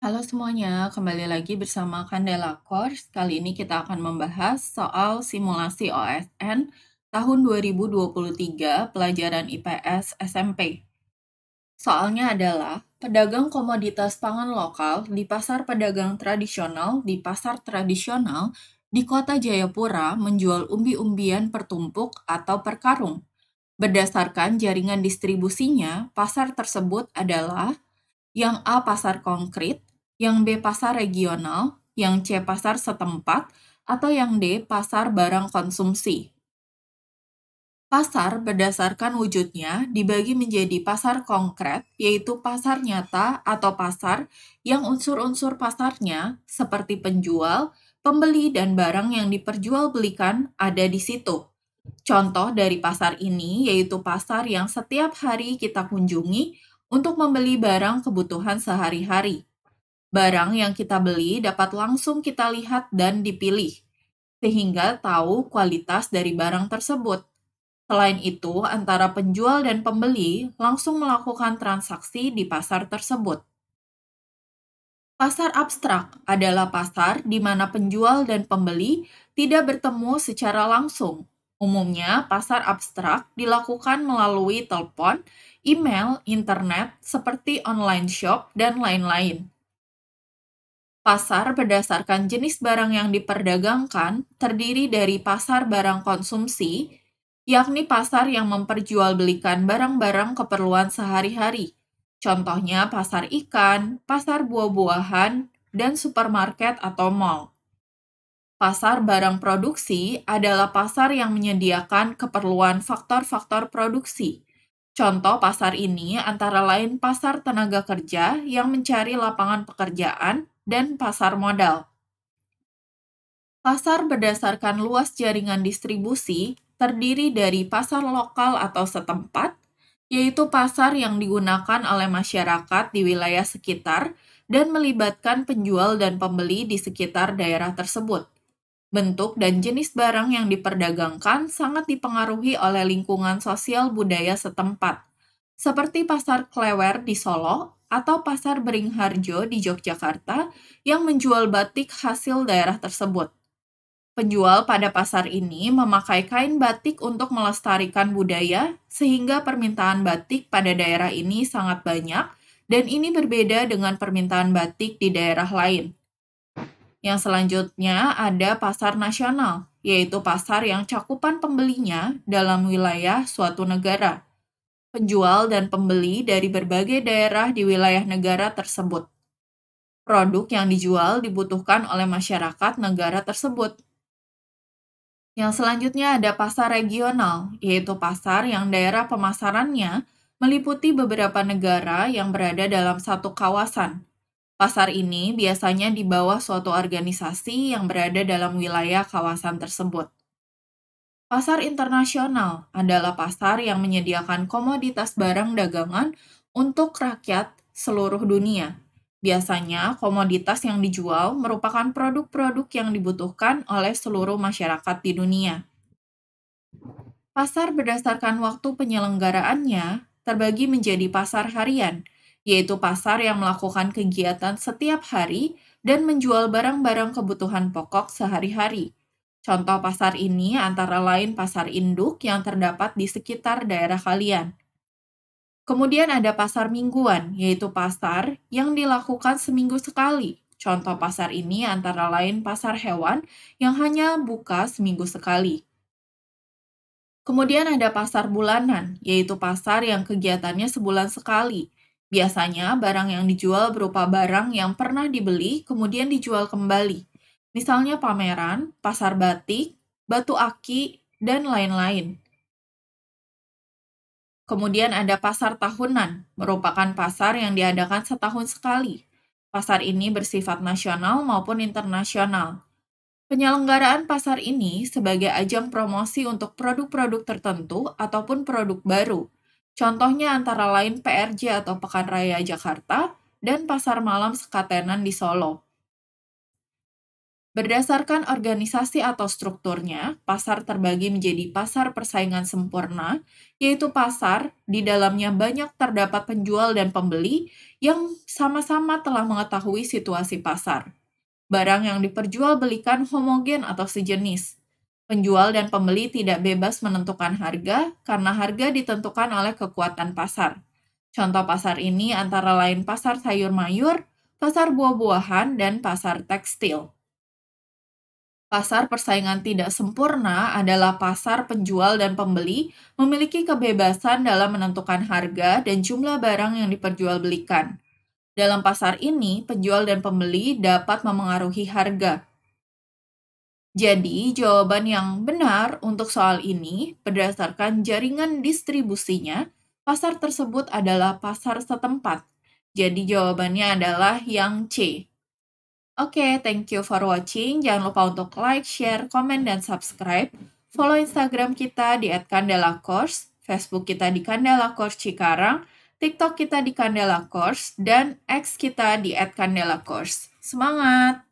Halo semuanya, kembali lagi bersama Candela Course. Kali ini kita akan membahas soal simulasi OSN tahun 2023 pelajaran IPS SMP. Soalnya adalah pedagang komoditas pangan lokal di pasar pedagang tradisional di Kota Jayapura menjual umbi-umbian pertumpuk atau per karung. Berdasarkan jaringan distribusinya, pasar tersebut adalah yang A pasar konkret, yang B pasar regional, yang C pasar setempat, atau yang D pasar barang konsumsi. Pasar berdasarkan wujudnya dibagi menjadi pasar konkret, yaitu pasar nyata atau pasar yang unsur-unsur pasarnya seperti penjual, pembeli, dan barang yang diperjualbelikan ada di situ. Contoh dari pasar ini yaitu pasar yang setiap hari kita kunjungi untuk membeli barang kebutuhan sehari-hari. Barang yang kita beli dapat langsung kita lihat dan dipilih, sehingga tahu kualitas dari barang tersebut. Selain itu, antara penjual dan pembeli langsung melakukan transaksi di pasar tersebut. Pasar abstrak adalah pasar di mana penjual dan pembeli tidak bertemu secara langsung. Umumnya, pasar abstrak dilakukan melalui telepon, email, internet, seperti online shop, dan lain-lain. Pasar berdasarkan jenis barang yang diperdagangkan terdiri dari pasar barang konsumsi, yakni pasar yang memperjualbelikan barang-barang keperluan sehari-hari. Contohnya pasar ikan, pasar buah-buahan, dan supermarket atau mall. Pasar barang produksi adalah pasar yang menyediakan keperluan faktor-faktor produksi. Contoh pasar ini antara lain pasar tenaga kerja yang mencari lapangan pekerjaan dan pasar modal. Pasar berdasarkan luas jaringan distribusi terdiri dari pasar lokal atau setempat, yaitu pasar yang digunakan oleh masyarakat di wilayah sekitar dan melibatkan penjual dan pembeli di sekitar daerah tersebut. Bentuk dan jenis barang yang diperdagangkan sangat dipengaruhi oleh lingkungan sosial budaya setempat, seperti pasar Klewer di Solo atau pasar Beringharjo di Yogyakarta yang menjual batik hasil daerah tersebut. Penjual pada pasar ini memakai kain batik untuk melestarikan budaya, sehingga permintaan batik pada daerah ini sangat banyak, dan ini berbeda dengan permintaan batik di daerah lain. Yang selanjutnya ada pasar nasional, yaitu pasar yang cakupan pembelinya dalam wilayah suatu negara. Penjual dan pembeli dari berbagai daerah di wilayah negara tersebut. Produk yang dijual dibutuhkan oleh masyarakat negara tersebut. Yang selanjutnya ada pasar regional, yaitu pasar yang daerah pemasarannya meliputi beberapa negara yang berada dalam satu kawasan. Pasar ini biasanya di bawah suatu organisasi yang berada dalam wilayah kawasan tersebut. Pasar internasional adalah pasar yang menyediakan komoditas barang dagangan untuk rakyat seluruh dunia. Biasanya, komoditas yang dijual merupakan produk-produk yang dibutuhkan oleh seluruh masyarakat di dunia. Pasar berdasarkan waktu penyelenggaraannya terbagi menjadi pasar harian, yaitu pasar yang melakukan kegiatan setiap hari dan menjual barang-barang kebutuhan pokok sehari-hari. Contoh pasar ini antara lain pasar induk yang terdapat di sekitar daerah kalian. Kemudian ada pasar mingguan, yaitu pasar yang dilakukan seminggu sekali. Contoh pasar ini antara lain pasar hewan yang hanya buka seminggu sekali. Kemudian ada pasar bulanan, yaitu pasar yang kegiatannya sebulan sekali. Biasanya barang yang dijual berupa barang yang pernah dibeli kemudian dijual kembali. Misalnya pameran, pasar batik, batu aki, dan lain-lain. Kemudian ada pasar tahunan, merupakan pasar yang diadakan setahun sekali. Pasar ini bersifat nasional maupun internasional. Penyelenggaraan pasar ini sebagai ajang promosi untuk produk-produk tertentu ataupun produk baru. Contohnya antara lain PRJ atau Pekan Raya Jakarta dan Pasar Malam Sekatenan di Solo. Berdasarkan organisasi atau strukturnya, pasar terbagi menjadi pasar persaingan sempurna, yaitu pasar di dalamnya banyak terdapat penjual dan pembeli yang sama-sama telah mengetahui situasi pasar. Barang yang diperjualbelikan homogen atau sejenis. Penjual dan pembeli tidak bebas menentukan harga karena harga ditentukan oleh kekuatan pasar. Contoh pasar ini antara lain pasar sayur mayur, pasar buah-buahan, dan pasar tekstil. Pasar persaingan tidak sempurna adalah pasar penjual dan pembeli memiliki kebebasan dalam menentukan harga dan jumlah barang yang diperjualbelikan. Dalam pasar ini, penjual dan pembeli dapat memengaruhi harga. Jadi, jawaban yang benar untuk soal ini berdasarkan jaringan distribusinya, pasar tersebut adalah pasar setempat. Jadi, jawabannya adalah yang C. Oke, thank you for watching. Jangan lupa untuk like, share, komen, dan subscribe. Follow Instagram kita di @kandelacourse, Facebook kita di Kandela Course Cikarang, TikTok kita di Kandela Course, dan X kita di @kandelacourse. Semangat!